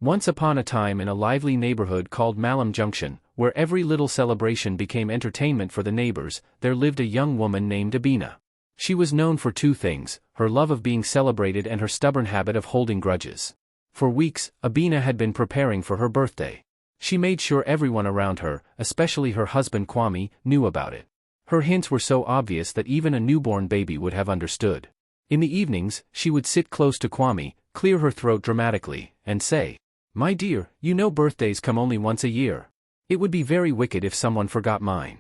Once upon a time in a lively neighborhood called Mallam Junction, where every little celebration became entertainment for the neighbors, there lived a young woman named Abina. She was known for two things, her love of being celebrated and her stubborn habit of holding grudges. For weeks, Abina had been preparing for her birthday. She made sure everyone around her, especially her husband Kwame, knew about it. Her hints were so obvious that even a newborn baby would have understood. In the evenings, she would sit close to Kwame, clear her throat dramatically, and say, "My dear, you know birthdays come only once a year. It would be very wicked if someone forgot mine."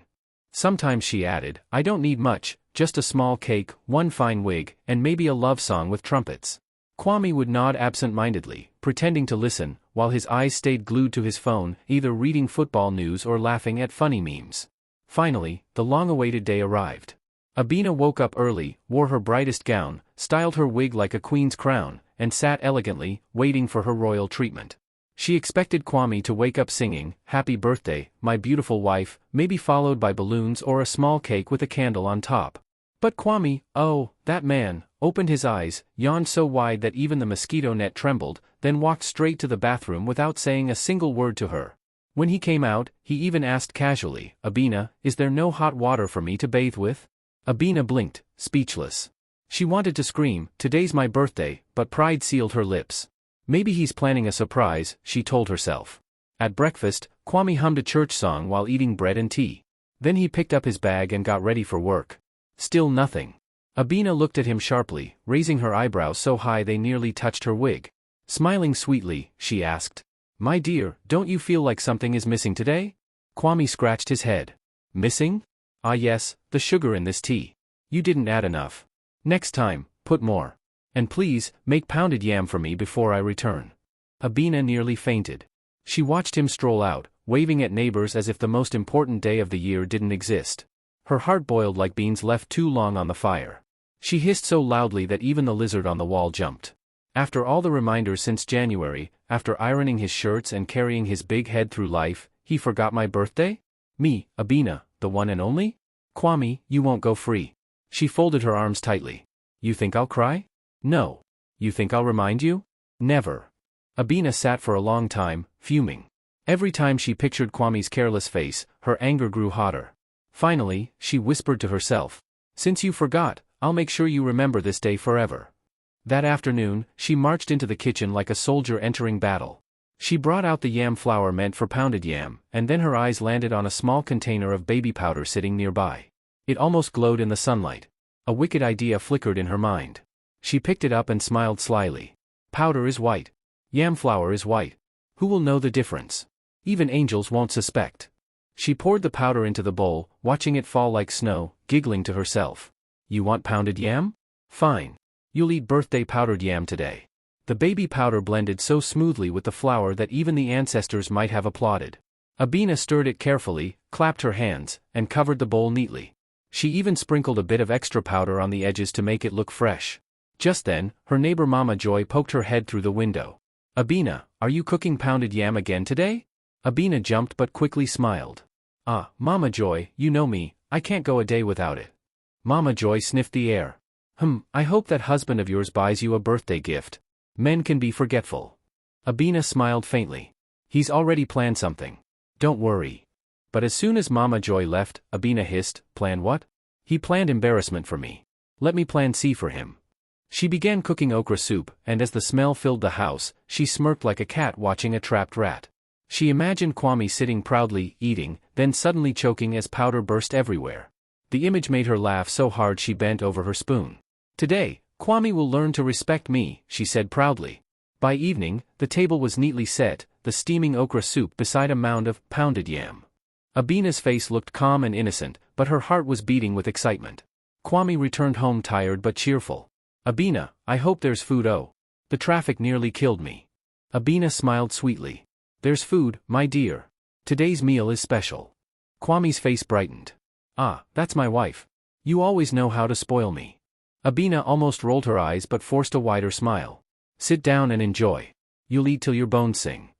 Sometimes she added, "I don't need much, just a small cake, one fine wig, and maybe a love song with trumpets." Kwame would nod absent-mindedly, pretending to listen, while his eyes stayed glued to his phone, either reading football news or laughing at funny memes. Finally, the long-awaited day arrived. Abina woke up early, wore her brightest gown, styled her wig like a queen's crown, and sat elegantly, waiting for her royal treatment. She expected Kwame to wake up singing, "Happy birthday, my beautiful wife," maybe followed by balloons or a small cake with a candle on top. But Kwame, oh, that man, opened his eyes, yawned so wide that even the mosquito net trembled, then walked straight to the bathroom without saying a single word to her. When he came out, he even asked casually, "Abina, is there no hot water for me to bathe with?" Abina blinked, speechless. She wanted to scream, "Today's my birthday," but pride sealed her lips. Maybe he's planning a surprise, she told herself. At breakfast, Kwame hummed a church song while eating bread and tea. Then he picked up his bag and got ready for work. Still nothing. Abina looked at him sharply, raising her eyebrows so high they nearly touched her wig. Smiling sweetly, she asked, "My dear, don't you feel like something is missing today?" Kwame scratched his head. "Missing? Ah yes, the sugar in this tea. You didn't add enough. Next time, put more. And please, make pounded yam for me before I return." Abina nearly fainted. She watched him stroll out, waving at neighbors as if the most important day of the year didn't exist. Her heart boiled like beans left too long on the fire. She hissed so loudly that even the lizard on the wall jumped. After all the reminders since January, after ironing his shirts and carrying his big head through life, he forgot my birthday? Me, Abina, the one and only? Kwame, you won't go free. She folded her arms tightly. You think I'll cry? No. You think I'll remind you? Never. Abina sat for a long time, fuming. Every time she pictured Kwame's careless face, her anger grew hotter. Finally, she whispered to herself, "Since you forgot, I'll make sure you remember this day forever." That afternoon, she marched into the kitchen like a soldier entering battle. She brought out the yam flour meant for pounded yam, and then her eyes landed on a small container of baby powder sitting nearby. It almost glowed in the sunlight. A wicked idea flickered in her mind. She picked it up and smiled slyly. Powder is white. Yam flour is white. Who will know the difference? Even angels won't suspect. She poured the powder into the bowl, watching it fall like snow, giggling to herself. You want pounded yam? Fine. You'll eat birthday powdered yam today. The baby powder blended so smoothly with the flour that even the ancestors might have applauded. Abina stirred it carefully, clapped her hands, and covered the bowl neatly. She even sprinkled a bit of extra powder on the edges to make it look fresh. Just then, her neighbor Mama Joy poked her head through the window. Abina, are you cooking pounded yam again today? Abina jumped but quickly smiled. Ah, Mama Joy, you know me, I can't go a day without it. Mama Joy sniffed the air. I hope that husband of yours buys you a birthday gift. Men can be forgetful. Abina smiled faintly. He's already planned something. Don't worry. But as soon as Mama Joy left, Abina hissed, Plan what? He planned embarrassment for me. Let me plan C for him. She began cooking okra soup, and as the smell filled the house, she smirked like a cat watching a trapped rat. She imagined Kwame sitting proudly, eating, then suddenly choking as powder burst everywhere. The image made her laugh so hard she bent over her spoon. Today, Kwame will learn to respect me, she said proudly. By evening, the table was neatly set, the steaming okra soup beside a mound of pounded yam. Abina's face looked calm and innocent, but her heart was beating with excitement. Kwame returned home tired but cheerful. Abina, I hope there's food. Oh. The traffic nearly killed me. Abina smiled sweetly. There's food, my dear. Today's meal is special. Kwame's face brightened. Ah, that's my wife. You always know how to spoil me. Abina almost rolled her eyes but forced a wider smile. Sit down and enjoy. You'll eat till your bones sing.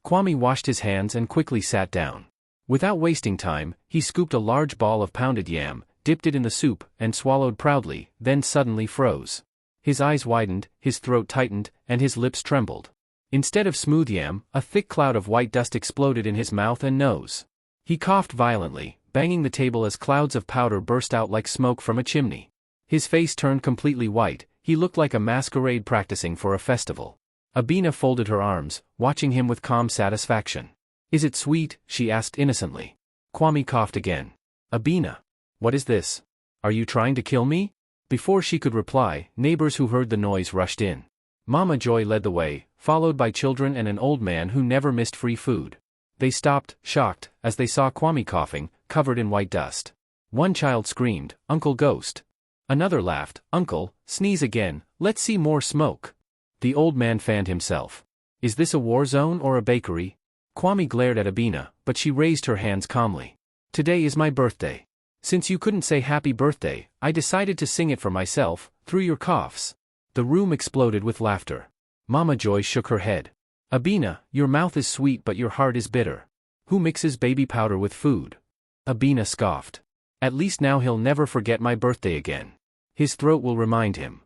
Kwame washed his hands and quickly sat down. Without wasting time, he scooped a large ball of pounded yam, dipped it in the soup, and swallowed proudly, then suddenly froze. His eyes widened, his throat tightened, and his lips trembled. Instead of smooth yam, a thick cloud of white dust exploded in his mouth and nose. He coughed violently, banging the table as clouds of powder burst out like smoke from a chimney. His face turned completely white, he looked like a masquerade practicing for a festival. Abina folded her arms, watching him with calm satisfaction. "Is it sweet?" she asked innocently. Kwame coughed again. "Abina. What is this? Are you trying to kill me?" Before she could reply, neighbors who heard the noise rushed in. Mama Joy led the way, followed by children and an old man who never missed free food. They stopped, shocked, as they saw Kwame coughing, covered in white dust. One child screamed, "Uncle Ghost." Another laughed, "Uncle, sneeze again, let's see more smoke." The old man fanned himself. "Is this a war zone or a bakery?" Kwame glared at Abina, but she raised her hands calmly. "Today is my birthday. Since you couldn't say happy birthday, I decided to sing it for myself, through your coughs." The room exploded with laughter. Mama Joy shook her head. "Abina, your mouth is sweet but your heart is bitter. Who mixes baby powder with food?" Abina scoffed. "At least now he'll never forget my birthday again. His throat will remind him."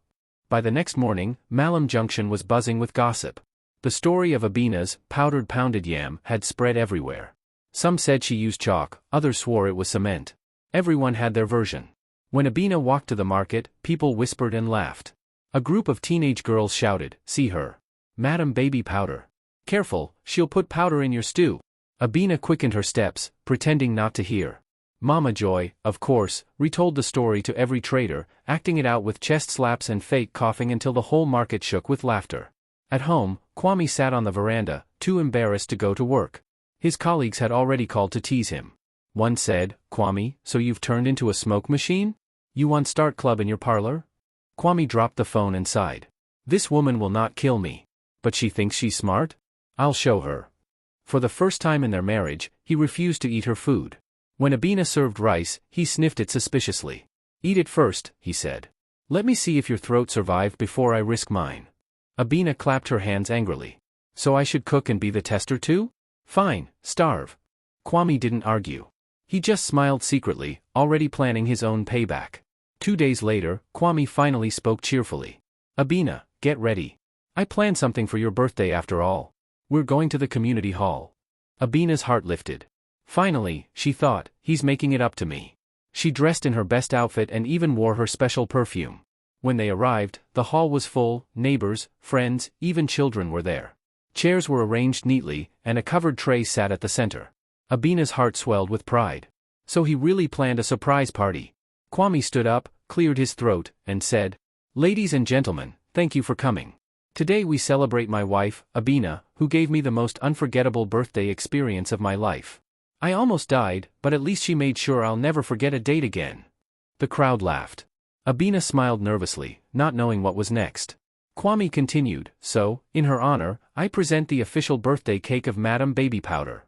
By the next morning, Malam Junction was buzzing with gossip. The story of Abina's powdered pounded yam had spread everywhere. Some said she used chalk, others swore it was cement. Everyone had their version. When Abina walked to the market, people whispered and laughed. A group of teenage girls shouted, "See her. Madam Baby Powder. Careful, she'll put powder in your stew." Abina quickened her steps, pretending not to hear. Mama Joy, of course, retold the story to every trader, acting it out with chest slaps and fake coughing until the whole market shook with laughter. At home, Kwame sat on the veranda, too embarrassed to go to work. His colleagues had already called to tease him. One said, "Kwame, so you've turned into a smoke machine? You want Start Club in your parlor?" Kwame dropped the phone and sighed. "This woman will not kill me. But she thinks she's smart? I'll show her." For the first time in their marriage, he refused to eat her food. When Abina served rice, he sniffed it suspiciously. "Eat it first," he said. "Let me see if your throat survived before I risk mine." Abina clapped her hands angrily. "So I should cook and be the tester too? Fine, starve." Kwame didn't argue. He just smiled secretly, already planning his own payback. 2 days later, Kwame finally spoke cheerfully. "Abina, get ready. I planned something for your birthday after all. We're going to the community hall." Abina's heart lifted. Finally, she thought, he's making it up to me. She dressed in her best outfit and even wore her special perfume. When they arrived, the hall was full, neighbors, friends, even children were there. Chairs were arranged neatly, and a covered tray sat at the center. Abina's heart swelled with pride. So he really planned a surprise party. Kwame stood up, cleared his throat, and said, "Ladies and gentlemen, thank you for coming. Today we celebrate my wife, Abina, who gave me the most unforgettable birthday experience of my life. I almost died, but at least she made sure I'll never forget a date again." The crowd laughed. Abina smiled nervously, not knowing what was next. Kwame continued, "So, in her honor, I present the official birthday cake of Madam Baby Powder."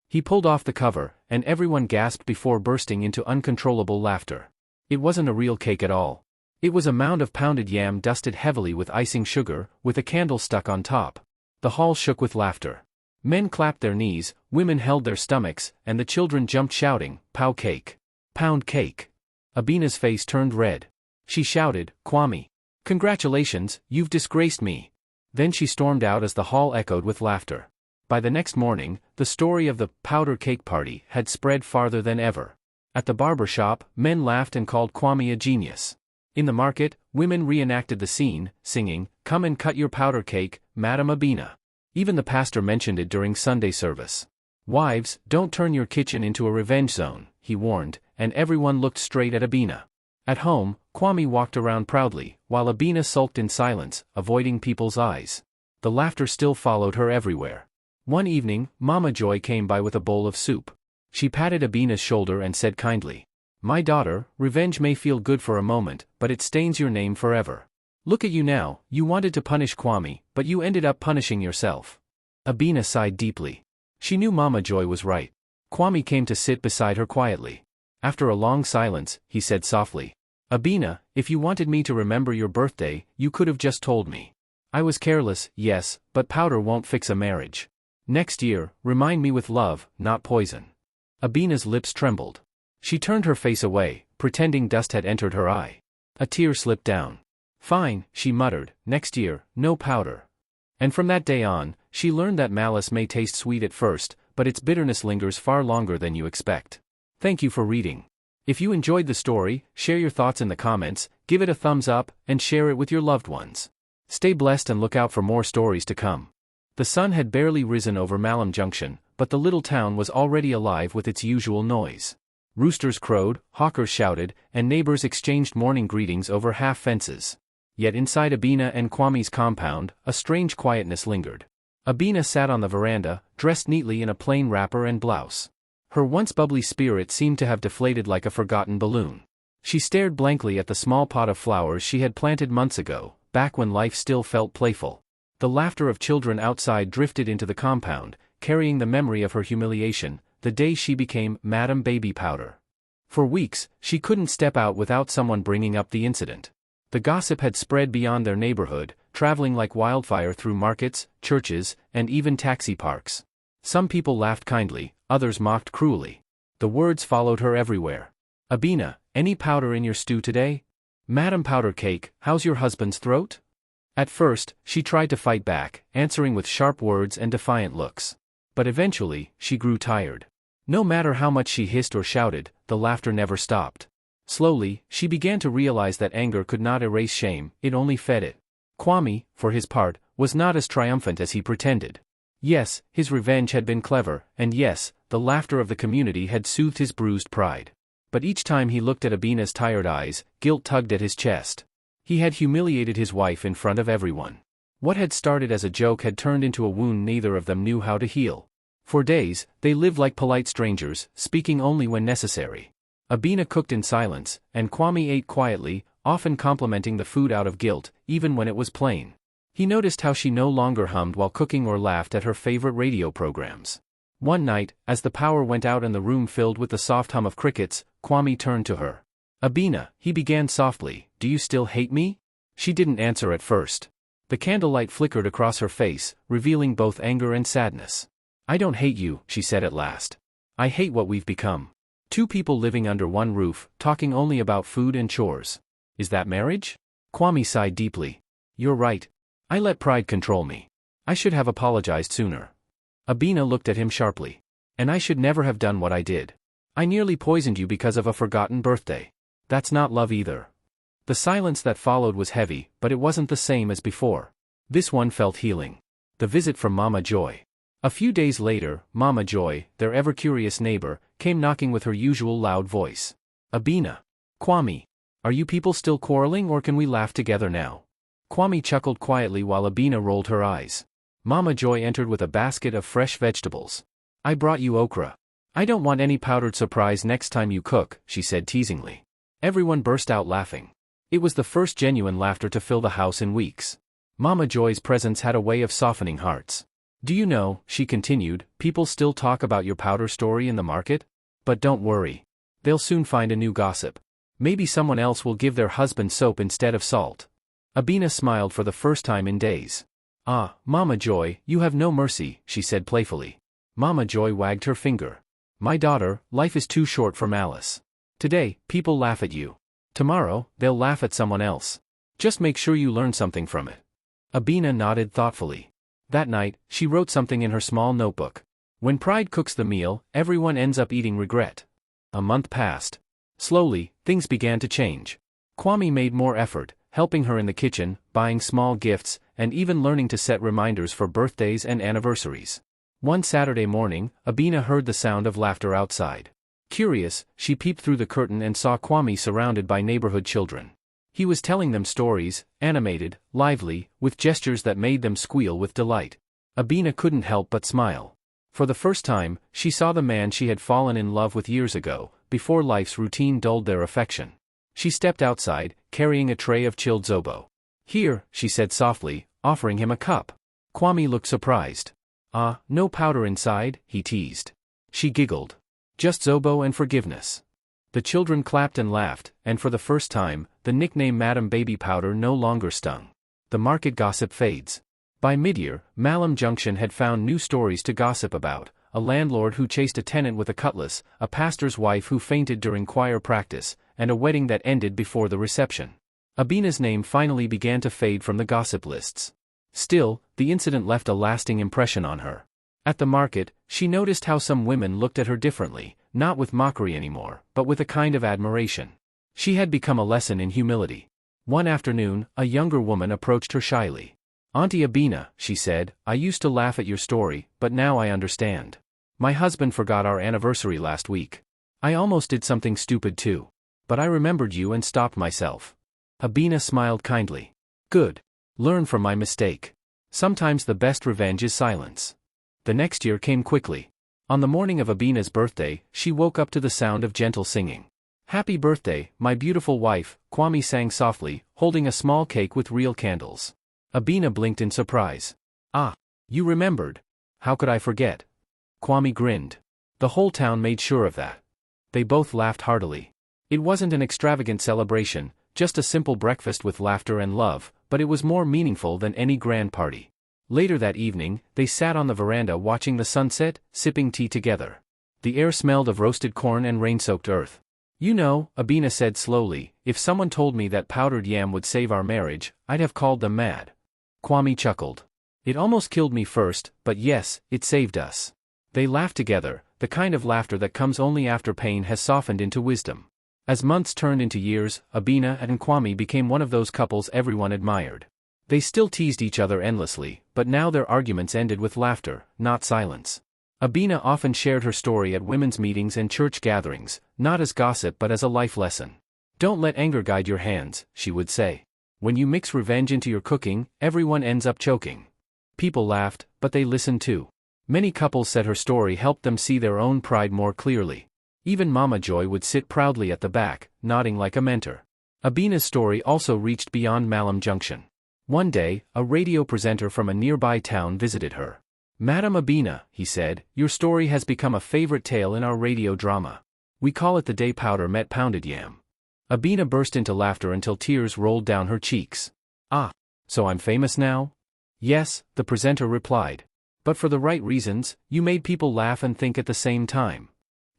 He pulled off the cover, and everyone gasped before bursting into uncontrollable laughter. It wasn't a real cake at all. It was a mound of pounded yam dusted heavily with icing sugar, with a candle stuck on top. The hall shook with laughter. Men clapped their knees, women held their stomachs, and the children jumped shouting, "Pow cake! Pound cake!" Abina's face turned red. She shouted, "Kwame! Congratulations, you've disgraced me." Then she stormed out as the hall echoed with laughter. By the next morning, the story of the powder cake party had spread farther than ever. At the barber shop, men laughed and called Kwame a genius. In the market, women reenacted the scene, singing, "Come and cut your powder cake, Madam Abina." Even the pastor mentioned it during Sunday service. "Wives, don't turn your kitchen into a revenge zone," he warned, and everyone looked straight at Abina. At home, Kwame walked around proudly, while Abina sulked in silence, avoiding people's eyes. The laughter still followed her everywhere. One evening, Mama Joy came by with a bowl of soup. She patted Abina's shoulder and said kindly, "My daughter, revenge may feel good for a moment, but it stains your name forever. Look at you now, you wanted to punish Kwame, but you ended up punishing yourself." Abina sighed deeply. She knew Mama Joy was right. Kwame came to sit beside her quietly. After a long silence, he said softly, "Abina, if you wanted me to remember your birthday, you could have just told me. I was careless, yes, but powder won't fix a marriage. Next year, remind me with love, not poison." Abina's lips trembled. She turned her face away, pretending dust had entered her eye. A tear slipped down. "Fine," she muttered, "next year, no powder." And from that day on, she learned that malice may taste sweet at first, but its bitterness lingers far longer than you expect. Thank you for reading. If you enjoyed the story, share your thoughts in the comments, give it a thumbs up, and share it with your loved ones. Stay blessed and look out for more stories to come. The sun had barely risen over Mallam Junction, but the little town was already alive with its usual noise. Roosters crowed, hawkers shouted, and neighbors exchanged morning greetings over half fences. Yet inside Abina and Kwame's compound, a strange quietness lingered. Abina sat on the veranda, dressed neatly in a plain wrapper and blouse. Her once bubbly spirit seemed to have deflated like a forgotten balloon. She stared blankly at the small pot of flowers she had planted months ago, back when life still felt playful. The laughter of children outside drifted into the compound, carrying the memory of her humiliation, the day she became Madam Baby Powder. For weeks, she couldn't step out without someone bringing up the incident. The gossip had spread beyond their neighborhood, traveling like wildfire through markets, churches, and even taxi parks. Some people laughed kindly, others mocked cruelly. The words followed her everywhere. Abina, any powder in your stew today? Madam Powder Cake, how's your husband's throat? At first, she tried to fight back, answering with sharp words and defiant looks. But eventually, she grew tired. No matter how much she hissed or shouted, the laughter never stopped. Slowly, she began to realize that anger could not erase shame, it only fed it. Kwame, for his part, was not as triumphant as he pretended. Yes, his revenge had been clever, and yes, the laughter of the community had soothed his bruised pride. But each time he looked at Abina's tired eyes, guilt tugged at his chest. He had humiliated his wife in front of everyone. What had started as a joke had turned into a wound neither of them knew how to heal. For days, they lived like polite strangers, speaking only when necessary. Abina cooked in silence, and Kwame ate quietly, often complimenting the food out of guilt, even when it was plain. He noticed how she no longer hummed while cooking or laughed at her favorite radio programs. One night, as the power went out and the room filled with the soft hum of crickets, Kwame turned to her. Abina, he began softly, do you still hate me? She didn't answer at first. The candlelight flickered across her face, revealing both anger and sadness. I don't hate you, she said at last. I hate what we've become. Two people living under one roof, talking only about food and chores. Is that marriage? Kwame sighed deeply. You're right. I let pride control me. I should have apologized sooner. Abina looked at him sharply. And I should never have done what I did. I nearly poisoned you because of a forgotten birthday. That's not love either. The silence that followed was heavy, but it wasn't the same as before. This one felt healing. The visit from Mama Joy. A few days later, Mama Joy, their ever-curious neighbor, came knocking with her usual loud voice. Abina. Kwame. Are you people still quarreling or can we laugh together now? Kwame chuckled quietly while Abina rolled her eyes. Mama Joy entered with a basket of fresh vegetables. I brought you okra. I don't want any powdered surprise next time you cook, she said teasingly. Everyone burst out laughing. It was the first genuine laughter to fill the house in weeks. Mama Joy's presence had a way of softening hearts. Do you know, she continued, people still talk about your powder story in the market? But don't worry. They'll soon find a new gossip. Maybe someone else will give their husband soap instead of salt. Abina smiled for the first time in days. Ah, Mama Joy, you have no mercy, she said playfully. Mama Joy wagged her finger. My daughter, life is too short for malice. Today, people laugh at you. Tomorrow, they'll laugh at someone else. Just make sure you learn something from it. Abina nodded thoughtfully. That night, she wrote something in her small notebook. When pride cooks the meal, everyone ends up eating regret. A month passed. Slowly, things began to change. Kwame made more effort, helping her in the kitchen, buying small gifts, and even learning to set reminders for birthdays and anniversaries. One Saturday morning, Abina heard the sound of laughter outside. Curious, she peeped through the curtain and saw Kwame surrounded by neighborhood children. He was telling them stories, animated, lively, with gestures that made them squeal with delight. Abina couldn't help but smile. For the first time, she saw the man she had fallen in love with years ago, before life's routine dulled their affection. She stepped outside, carrying a tray of chilled zobo. Here, she said softly, offering him a cup. Kwame looked surprised. Ah, no powder inside, he teased. She giggled. Just zobo and forgiveness. The children clapped and laughed, and for the first time, the nickname Madam Baby Powder no longer stung. The market gossip fades. By mid-year, Mallam Junction had found new stories to gossip about: a landlord who chased a tenant with a cutlass, a pastor's wife who fainted during choir practice, and a wedding that ended before the reception. Abina's name finally began to fade from the gossip lists. Still, the incident left a lasting impression on her. At the market, she noticed how some women looked at her differently, not with mockery anymore, but with a kind of admiration. She had become a lesson in humility. One afternoon, a younger woman approached her shyly. "Auntie Abina," she said, "I used to laugh at your story, but now I understand. My husband forgot our anniversary last week. I almost did something stupid too. But I remembered you and stopped myself." Abina smiled kindly. "Good. Learn from my mistake. Sometimes the best revenge is silence." The next year came quickly. On the morning of Abina's birthday, she woke up to the sound of gentle singing. "Happy birthday, my beautiful wife," Kwame sang softly, holding a small cake with real candles. Abina blinked in surprise. "Ah, you remembered. How could I forget?" Kwame grinned. The whole town made sure of that. They both laughed heartily. It wasn't an extravagant celebration, just a simple breakfast with laughter and love, but it was more meaningful than any grand party. Later that evening, they sat on the veranda watching the sunset, sipping tea together. The air smelled of roasted corn and rain-soaked earth. "You know," Abina said slowly, "if someone told me that powdered yam would save our marriage, I'd have called them mad." Kwame chuckled. "It almost killed me first, but yes, it saved us." They laughed together, the kind of laughter that comes only after pain has softened into wisdom. As months turned into years, Abina and Kwame became one of those couples everyone admired. They still teased each other endlessly, but now their arguments ended with laughter, not silence. Abina often shared her story at women's meetings and church gatherings, not as gossip but as a life lesson. "Don't let anger guide your hands," she would say. "When you mix revenge into your cooking, everyone ends up choking." People laughed, but they listened too. Many couples said her story helped them see their own pride more clearly. Even Mama Joy would sit proudly at the back, nodding like a mentor. Abina's story also reached beyond Mallam Junction. One day, a radio presenter from a nearby town visited her. "Madam Abina," he said, "your story has become a favorite tale in our radio drama. We call it the day powder met pounded yam." Abina burst into laughter until tears rolled down her cheeks. "Ah, so I'm famous now?" "Yes," the presenter replied. "But for the right reasons, you made people laugh and think at the same time."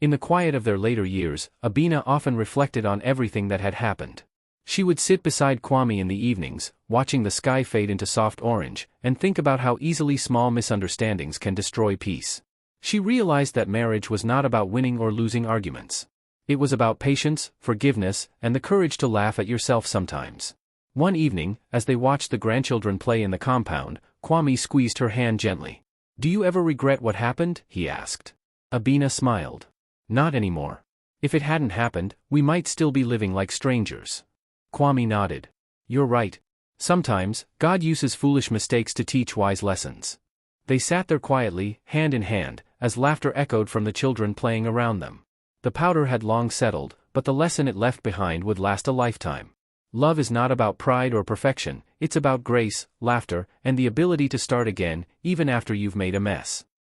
In the quiet of their later years, Abina often reflected on everything that had happened. She would sit beside Kwame in the evenings, watching the sky fade into soft orange, and think about how easily small misunderstandings can destroy peace. She realized that marriage was not about winning or losing arguments. It was about patience, forgiveness, and the courage to laugh at yourself sometimes. One evening, as they watched the grandchildren play in the compound, Kwame squeezed her hand gently. "Do you ever regret what happened?" he asked. Abina smiled. "Not anymore. If it hadn't happened, we might still be living like strangers." Kwame nodded. "You're right. Sometimes, God uses foolish mistakes to teach wise lessons." They sat there quietly, hand in hand, as laughter echoed from the children playing around them. The powder had long settled, but the lesson it left behind would last a lifetime. Love is not about pride or perfection, it's about grace, laughter, and the ability to start again, even after you've made a mess.